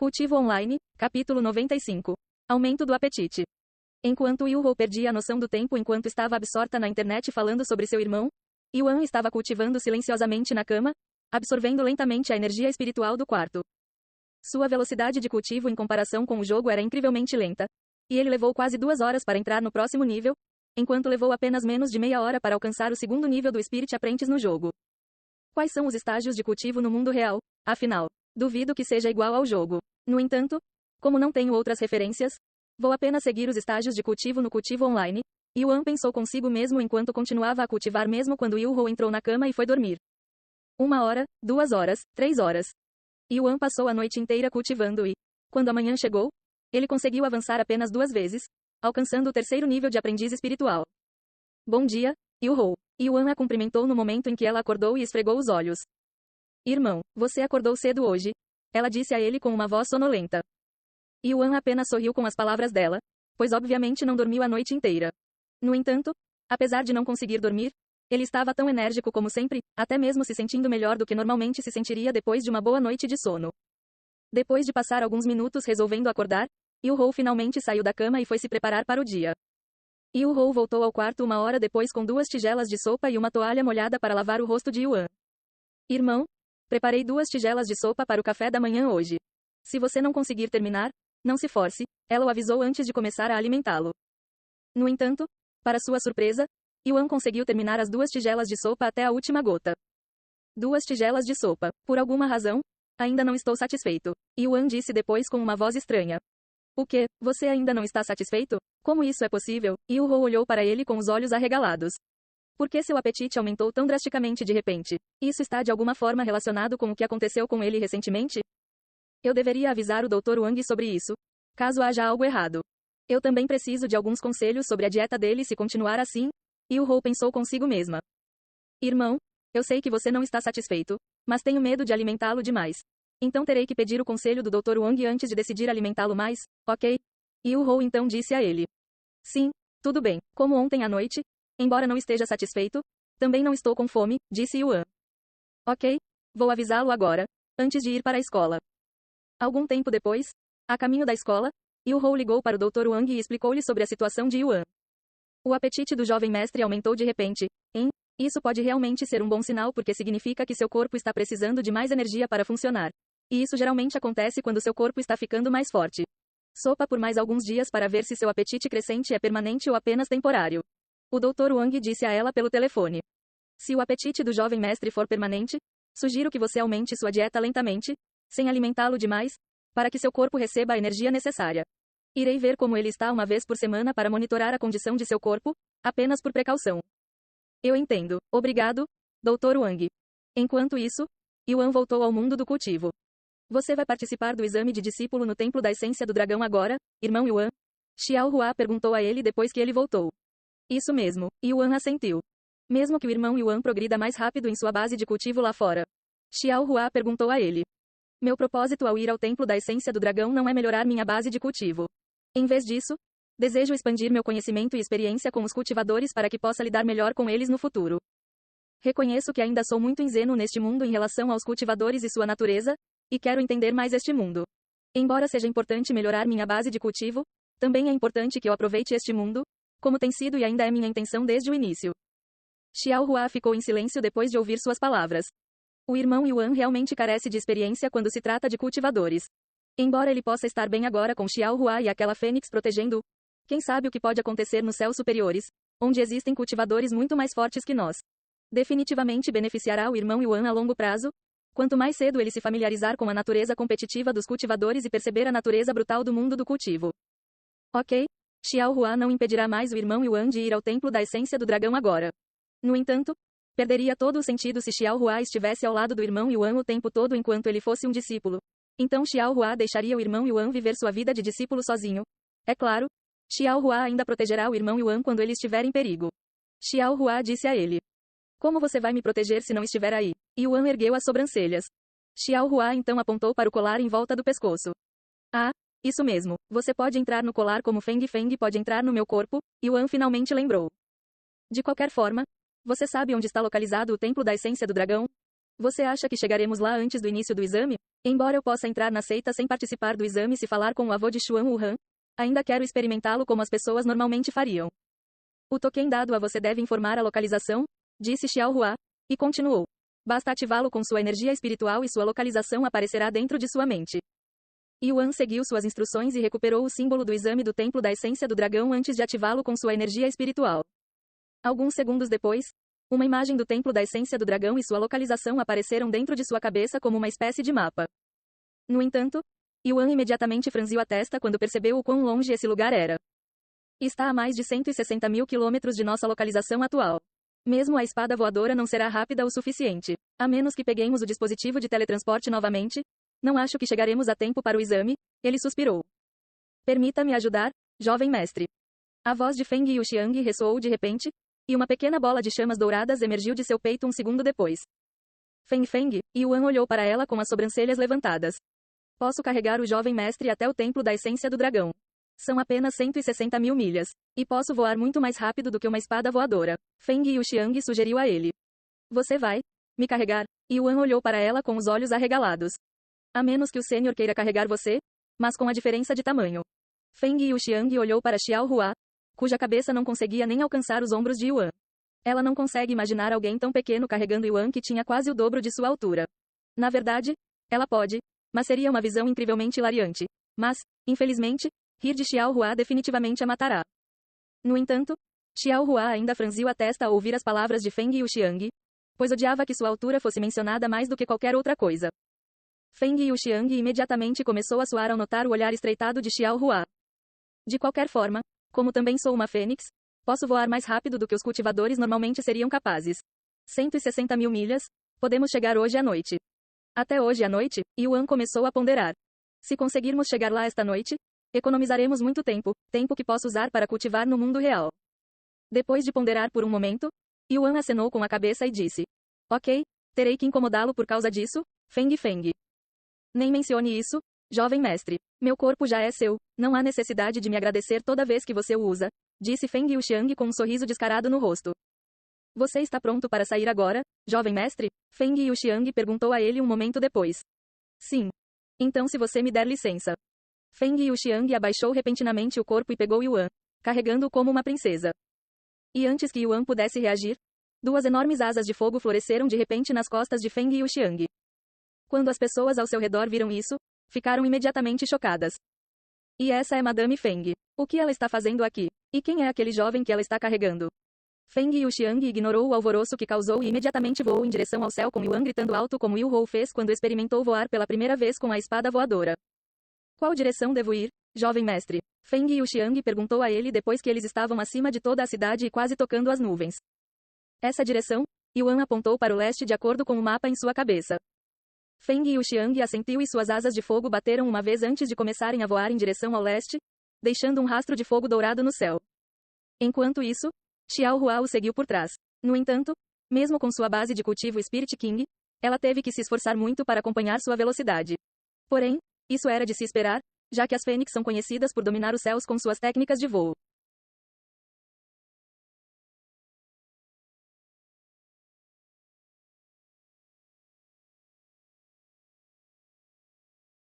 Cultivo online, capítulo 95. Aumento do apetite. Enquanto Yu-Ho perdia a noção do tempo enquanto estava absorta na internet falando sobre seu irmão, Yuan estava cultivando silenciosamente na cama, absorvendo lentamente a energia espiritual do quarto. Sua velocidade de cultivo em comparação com o jogo era incrivelmente lenta, e ele levou quase 2 horas para entrar no próximo nível, enquanto levou apenas menos de meia hora para alcançar o segundo nível do Spirit Apprentice no jogo. Quais são os estágios de cultivo no mundo real? Afinal, duvido que seja igual ao jogo. No entanto, como não tenho outras referências, vou apenas seguir os estágios de cultivo no cultivo online. Yuan pensou consigo mesmo enquanto continuava a cultivar mesmo quando Yu-Ho entrou na cama e foi dormir. 1 hora, 2 horas, 3 horas. Yuan passou a noite inteira cultivando e, quando a manhã chegou, ele conseguiu avançar apenas 2 vezes, alcançando o 3º nível de aprendiz espiritual. Bom dia, Yu-Ho. Yuan a cumprimentou no momento em que ela acordou e esfregou os olhos. Irmão, você acordou cedo hoje? Ela disse a ele com uma voz sonolenta. Yuan apenas sorriu com as palavras dela, pois obviamente não dormiu a noite inteira. No entanto, apesar de não conseguir dormir, ele estava tão enérgico como sempre, até mesmo se sentindo melhor do que normalmente se sentiria depois de uma boa noite de sono. Depois de passar alguns minutos resolvendo acordar, Yu-Ho finalmente saiu da cama e foi se preparar para o dia. Yu-Ho voltou ao quarto 1 hora depois com 2 tigelas de sopa e uma toalha molhada para lavar o rosto de Yuan. Irmão, preparei 2 tigelas de sopa para o café da manhã hoje. Se você não conseguir terminar, não se force, ela o avisou antes de começar a alimentá-lo. No entanto, para sua surpresa, Yuan conseguiu terminar as 2 tigelas de sopa até a última gota. 2 tigelas de sopa. Por alguma razão, ainda não estou satisfeito, Yuan disse depois com uma voz estranha. O que? Você ainda não está satisfeito? Como isso é possível? Yu-Ho olhou para ele com os olhos arregalados. Por que seu apetite aumentou tão drasticamente de repente? Isso está de alguma forma relacionado com o que aconteceu com ele recentemente? Eu deveria avisar o Dr. Wang sobre isso, caso haja algo errado. Eu também preciso de alguns conselhos sobre a dieta dele se continuar assim. Yu-Ho pensou consigo mesma. Irmão, eu sei que você não está satisfeito, mas tenho medo de alimentá-lo demais. Então terei que pedir o conselho do Dr. Wang antes de decidir alimentá-lo mais, ok? Yu-Ho então disse a ele. Sim, tudo bem. Como ontem à noite, embora não esteja satisfeito, também não estou com fome, disse Yuan. Ok, vou avisá-lo agora, antes de ir para a escola. Algum tempo depois, a caminho da escola, Yu-Ho ligou para o Dr. Wang e explicou-lhe sobre a situação de Yuan. O apetite do jovem mestre aumentou de repente. Isso pode realmente ser um bom sinal porque significa que seu corpo está precisando de mais energia para funcionar. E isso geralmente acontece quando seu corpo está ficando mais forte. Sopa por mais alguns dias para ver se seu apetite crescente é permanente ou apenas temporário. O Dr. Wang disse a ela pelo telefone. Se o apetite do jovem mestre for permanente, sugiro que você aumente sua dieta lentamente, sem alimentá-lo demais, para que seu corpo receba a energia necessária. Irei ver como ele está uma vez por semana para monitorar a condição de seu corpo, apenas por precaução. Eu entendo. Obrigado, Dr. Wang. Enquanto isso, Yuan voltou ao mundo do cultivo. Você vai participar do exame de discípulo no Templo da Essência do Dragão agora, irmão Yuan? Xiao Hua perguntou a ele depois que ele voltou. Isso mesmo, Yuan assentiu. Mesmo que o irmão Yuan progrida mais rápido em sua base de cultivo lá fora. Xiao Hua perguntou a ele. Meu propósito ao ir ao Templo da Essência do Dragão não é melhorar minha base de cultivo. Em vez disso, desejo expandir meu conhecimento e experiência com os cultivadores para que possa lidar melhor com eles no futuro. Reconheço que ainda sou muito ingênuo neste mundo em relação aos cultivadores e sua natureza, e quero entender mais este mundo. Embora seja importante melhorar minha base de cultivo, também é importante que eu aproveite este mundo, como tem sido e ainda é minha intenção desde o início. Xiao Hua ficou em silêncio depois de ouvir suas palavras. O irmão Yuan realmente carece de experiência quando se trata de cultivadores. Embora ele possa estar bem agora com Xiao Hua e aquela fênix protegendo-o, quem sabe o que pode acontecer nos céus superiores, onde existem cultivadores muito mais fortes que nós. Definitivamente beneficiará o irmão Yuan a longo prazo, quanto mais cedo ele se familiarizar com a natureza competitiva dos cultivadores e perceber a natureza brutal do mundo do cultivo. Ok, Xiao Hua não impedirá mais o irmão Yuan de ir ao Templo da Essência do Dragão agora. No entanto, perderia todo o sentido se Xiao Hua estivesse ao lado do irmão Yuan o tempo todo enquanto ele fosse um discípulo. Então Xiao Hua deixaria o irmão Yuan viver sua vida de discípulo sozinho. É claro, Xiao Hua ainda protegerá o irmão Yuan quando ele estiver em perigo. Xiao Hua disse a ele. Como você vai me proteger se não estiver aí? Yuan ergueu as sobrancelhas. Xiao Hua então apontou para o colar em volta do pescoço. Ah, isso mesmo, você pode entrar no colar como Feng Feng pode entrar no meu corpo, Yuan finalmente lembrou. De qualquer forma, você sabe onde está localizado o Templo da Essência do Dragão? Você acha que chegaremos lá antes do início do exame? Embora eu possa entrar na seita sem participar do exame se falar com o avô de Xuan Wuhan, ainda quero experimentá-lo como as pessoas normalmente fariam. O token dado a você deve informar a localização, disse Xiao Hua, e continuou. Basta ativá-lo com sua energia espiritual e sua localização aparecerá dentro de sua mente. Yuan seguiu suas instruções e recuperou o símbolo do exame do templo da essência do dragão antes de ativá-lo com sua energia espiritual. Alguns segundos depois, uma imagem do templo da essência do dragão e sua localização apareceram dentro de sua cabeça como uma espécie de mapa. No entanto, Yuan imediatamente franziu a testa quando percebeu o quão longe esse lugar era. Está a mais de 160 mil quilômetros de nossa localização atual. Mesmo a espada voadora não será rápida o suficiente. A menos que peguemos o dispositivo de teletransporte novamente, não acho que chegaremos a tempo para o exame, ele suspirou. Permita-me ajudar, jovem mestre. A voz de Feng Yuxiang ressoou de repente, e uma pequena bola de chamas douradas emergiu de seu peito um segundo depois. Feng, Yuan olhou para ela com as sobrancelhas levantadas. Posso carregar o jovem mestre até o templo da essência do dragão. São apenas 160 mil milhas. E posso voar muito mais rápido do que uma espada voadora. Feng Yuxiang sugeriu a ele. Você vai me carregar? Yuan olhou para ela com os olhos arregalados. A menos que o sênior queira carregar você, mas com a diferença de tamanho. Feng Yuxiang olhou para Xiao Hua, cuja cabeça não conseguia nem alcançar os ombros de Yuan. Ela não consegue imaginar alguém tão pequeno carregando Yuan que tinha quase o dobro de sua altura. Na verdade, ela pode, mas seria uma visão incrivelmente hilariante. Mas, infelizmente, rir de Xiao Hua definitivamente a matará. No entanto, Xiao Hua ainda franziu a testa ao ouvir as palavras de Feng Yuxiang, pois odiava que sua altura fosse mencionada mais do que qualquer outra coisa. Feng Yuxiang imediatamente começou a suar ao notar o olhar estreitado de Xiao Hua. De qualquer forma, como também sou uma fênix, posso voar mais rápido do que os cultivadores normalmente seriam capazes. 160 mil milhas, podemos chegar hoje à noite. Até hoje à noite, Yuan começou a ponderar. Se conseguirmos chegar lá esta noite, economizaremos muito tempo, tempo que posso usar para cultivar no mundo real. Depois de ponderar por um momento, Yuan acenou com a cabeça e disse. Ok, terei que incomodá-lo por causa disso, Feng. Nem mencione isso, jovem mestre. Meu corpo já é seu, não há necessidade de me agradecer toda vez que você o usa, disse Feng Yuxiang com um sorriso descarado no rosto. Você está pronto para sair agora, jovem mestre? Feng Yuxiang perguntou a ele um momento depois. Sim. Então se você me der licença. Feng Yuxiang abaixou repentinamente o corpo e pegou Yuan, carregando-o como uma princesa. E antes que Yuan pudesse reagir, duas enormes asas de fogo floresceram de repente nas costas de Feng Yuxiang. Quando as pessoas ao seu redor viram isso, ficaram imediatamente chocadas. E essa é Madame Feng. O que ela está fazendo aqui? E quem é aquele jovem que ela está carregando? Feng Yuxiang ignorou o alvoroço que causou e imediatamente voou em direção ao céu com Yuan gritando alto como Yu Hou fez quando experimentou voar pela primeira vez com a espada voadora. Qual direção devo ir, jovem mestre? Feng Yuxiang perguntou a ele depois que eles estavam acima de toda a cidade e quase tocando as nuvens. Essa direção? Yuan apontou para o leste de acordo com o mapa em sua cabeça. Feng Yuxiang assentiu e suas asas de fogo bateram uma vez antes de começarem a voar em direção ao leste, deixando um rastro de fogo dourado no céu. Enquanto isso, Xiao Hua o seguiu por trás. No entanto, mesmo com sua base de cultivo Spirit King, ela teve que se esforçar muito para acompanhar sua velocidade. Porém, isso era de se esperar, já que as fênix são conhecidas por dominar os céus com suas técnicas de voo.